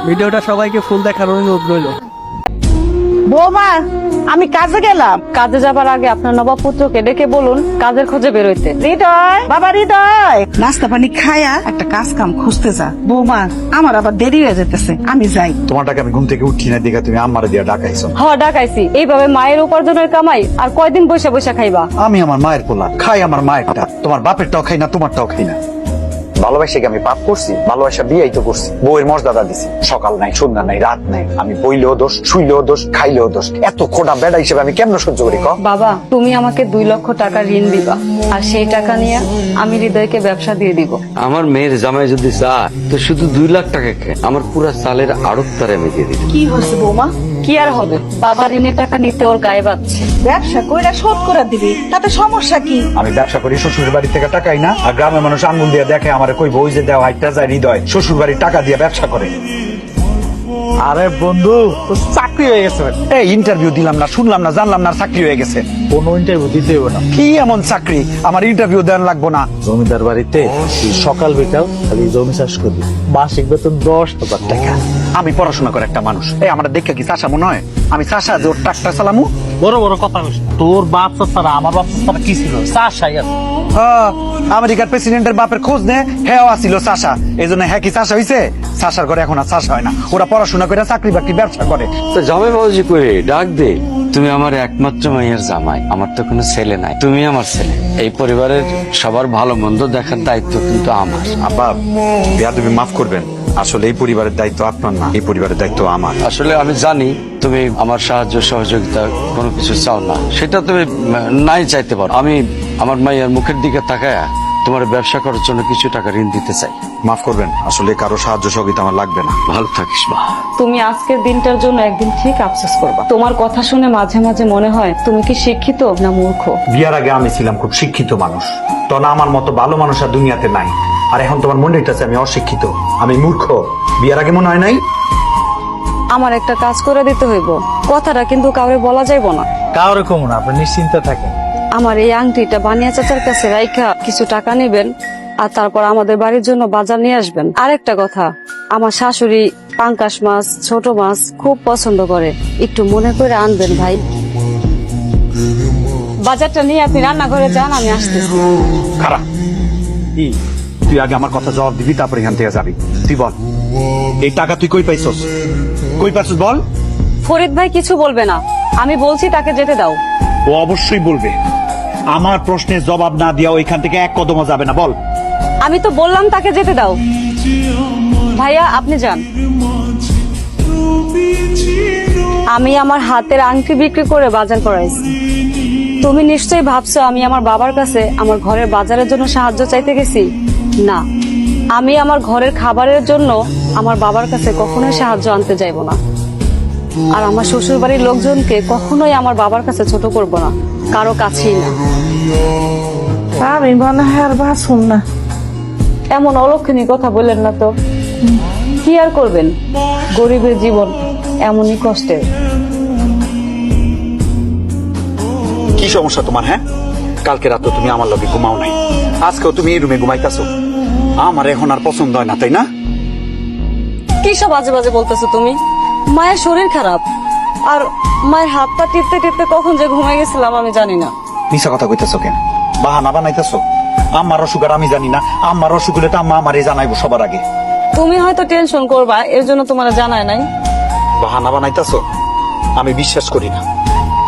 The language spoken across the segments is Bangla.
ভিডিওটা সবাইকে ফুল দেখার অনুরোধ রইল। বৌমা, আমি কাজে গেলাম। কাজে যাবার আগে আপনার নবাব পুত্রকে ডেকে বলুন কাজের খোঁজে বেরোইতে। হৃদয়, বাবা হৃদয়, নাস্তা পানি খায়া একটা কাজ কাম খুঁজতে যা। বৌমা, আমার আবার দেরি হয়ে যেতেছে, আমি যাই। তোমারটাকে আমি ঘুম থেকে উঠছি না দেখে তুমি আমারে দিয়া ডাকাইছো। ডাকাইছি। এইভাবে মায়ের উপার্জনের কামাই আর কয়দিন বসে বসে খাইবা? আমি আমার মায়ের পোলা, খাই আমার মায়েরটা, তোমার বাপেরটাও খাই না, তোমারটাও খাই না। ভালোবাসে আমি পাপ করছি, ভালোবাসা বিয়েই তো করছি, বউয়ের মর্যাদা দিছি। সকাল নাই, সন্ধ্যা নাই, রাত নাই, আমি বইলেও দোষ, শুইলেও দোষ, খাইলেও দোষ। এত খোটা বেড়া হিসেবে আমি কেমন সহ্য করি? বাবা, তুমি আমাকে 2 লক্ষ টাকা ঋণ দিবা, আর সেই টাকা নিয়ে আমি হৃদয়কে ব্যবসা দিয়ে দিব। আমার মেয়ের জামাই যদি চায় তো শুধু 2 লাখ টাকা আমার পুরা চালের আড়ত তারে আমি দিয়ে দিই। কি হয়েছে বৌমা? কি আর হবে, বাবা ঋণের টাকা নিতে ওর গায়ে বাচ্ছে। ব্যবসা কইরা শোধ করে দিবি, তাতে সমস্যা কি? আমি ব্যবসা করি, শ্বশুর বাড়ি থেকে টাকাই না, আর গ্রামের মানুষ আঙ্গুল দিয়ে দেখে আমার কই বই যে দেওয়া হাইটা যায় হৃদয় শ্বশুর বাড়ির টাকা দিয়ে ব্যবসা করে। আরে বন্ধু, তো চাকরি হয়ে গেছে। এই ইন্টারভিউ দিলাম না, শুনলাম না, জানলাম না, চাকরি হয়ে গেছে। কোনো ইন্টারভিউ দিতে হবে না। কি এমন চাকরি আমার ইন্টারভিউ দেন লাগবো না? জমিদার বাড়িতে তুই সকাল বিকাল খালি জমি চাষ করবি, মাসিক বেতন 10,000 টাকা। আমি পড়াশোনা করে একটা মানুষ, এই আমার দেখে কি চাষা মনে হয়? আমি চাষা যে ওর ট্রাক্টর চালামু? বড় বড় কথা বলিস না। তোর বাপ ছাড়া আমার বাপ ছাড়া কি ছিল? চাষাই আছে। হ্যাঁ, আমেরিকার প্রেসিডেন্টের বাপের খোঁজ নে, হ্যাঁ আসিল চাষা, এই জন্য হ্যাঁ কি চাষা হয়েছে? চাষার ঘরে এখন আর চাষা হয় না, ওরা পড়াশোনা করে চাকরি বাকরি ব্যবসা করে। তো জামাই বাবুজি করে ডাক দে, তুমি আমার একমাত্র মাইয়ের জামাই, আমার তো কোনো ছেলে নাই, তুমি আমার ছেলে। এই পরিবারের সবার ভালো মন্দ দেখার দায়িত্ব কিন্তু আমার। আব্বা, বিয়া তুমি মাফ করবেন, আসলে এই পরিবারের দায়িত্ব আপনার না, এই পরিবারের দায়িত্ব আমার। আসলে আমি জানি তুমি আমার সাহায্য সহযোগিতা কোনো কিছু চাও না, সেটা তুমি নাই চাইতে পারো। আমি আমার মাইয়ার মুখের দিকে তাকায়া তোমার ব্যবসা করার জন্য কিছু টাকা ঋণ দিতে চাই। মাফ করবেন, আসলে কারো সাহায্য সহযোগিতা আমার লাগবে না। ভালো থাকিস মা। তুমি আজকের দিনটার জন্য একদিন ঠিক আফসোস করবা। তোমার কথা শুনে মাঝে মাঝে মনে হয় তুমি কি শিক্ষিত না মূর্খ। বিয়ার আগে আমি ছিলাম খুব শিক্ষিত মানুষ, তখন আমার মতো ভালো মানুষ আর দুনিয়াতে নাই। আর এখন তোমার মনে হইতেছে আমি অশিক্ষিত, আমি মূর্খ। বিয়ার আগে মনে হয় নাই? আমার একটা কাজ করে দিতে হইব, কথাটা কিন্তু কাউরে বলা যাইব না। কারো কম না, আপনি নিশ্চিন্তে থাকেন। আমার এই আংটিটা বানিয়া চাচার কাছে রাইখা কিছু টাকা নেবেন, আর তারপর আমাদের বাড়ির জন্য বাজার নিয়ে আসবেন। আরেকটা কথা, আমার শাশুড়ি পাঙ্কাশ মাছ, ছোট মাছ খুব পছন্দ করে, একটু মনে করে আনবেন ভাই। বাজারটা নিয়ে আপনি রান্নাঘরে যান, আমি আসতেছি। খারাপ, তুই আগে আমার কথা জবাব দিবি, তারপর এখান থেকে যাবি। তুই বল, এই টাকা তুই কই পাইছস? কই পাইছস বল। ফরিদ ভাই কিছু বলবে না, আমি বলছি তাকে যেতে দাও। ও অবশ্যই বলবে, আমার প্রশ্নের জবাব না দিয়া ওইখান থেকে এক কদমও যাবে না। বল। আমি তো বললাম তাকে যেতে দাও। ভাইয়া আপনি যান। আমি আমার হাতের আংটি বিক্রি করে বাজার করাইছি। তুমি নিশ্চয়ই ভাবছো আমি আমার বাবার কাছে আমার ঘরের বাজারের জন্য সাহায্য চাইতে গেছি। না, আমি আমার ঘরের খাবারের জন্য আমার বাবার কাছে কখনোই সাহায্য আনতে যাইব না। আর আমার শ্বশুর বাড়ির লোকজনকে কখনোই আমার বাবার কাছে ছোট করব না, কারো কাছেই না। আমি মনে হয় আর বাঁচুম না। এমন অলক্ষণী কথা বললেন না তো। কি আর করবেন, গরিবের জীবন এমনই কষ্টের। কি সমস্যা তোমার? হ্যাঁ, কালকে রাতে তুমি আমার লগে ঘুমাও নাই, আজকেও তুমি এই রুমে ঘুমাইতেছো। আমার এখন আর পছন্দ হয় না, তাই না? কি সব বাজে বাজে বলতেছো তুমি? মায়ের শরীর খারাপ, আর মায়ের হাতটা টিপতে টিপতে কখন যে ঘুমাই গেছিলাম আমি জানি না। মিশা কথা কইতেছো কেন? বাহানা বানাইতেছো। আমার অসুখ আর আমি জানি না, আমার অসুখ হলে তো আম্মা আমারে জানাইবো সবার আগে। তুমি হয়তো টেনশন করবা, এর জন্য তোমার জানায় নাই। বাহানা বানাইতেছো, আমি বিশ্বাস করি না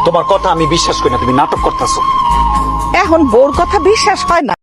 তোমার কথা, আমি বিশ্বাস করি না, তুমি নাটক করতেছো। এখন বউর কথা বিশ্বাস হয় না।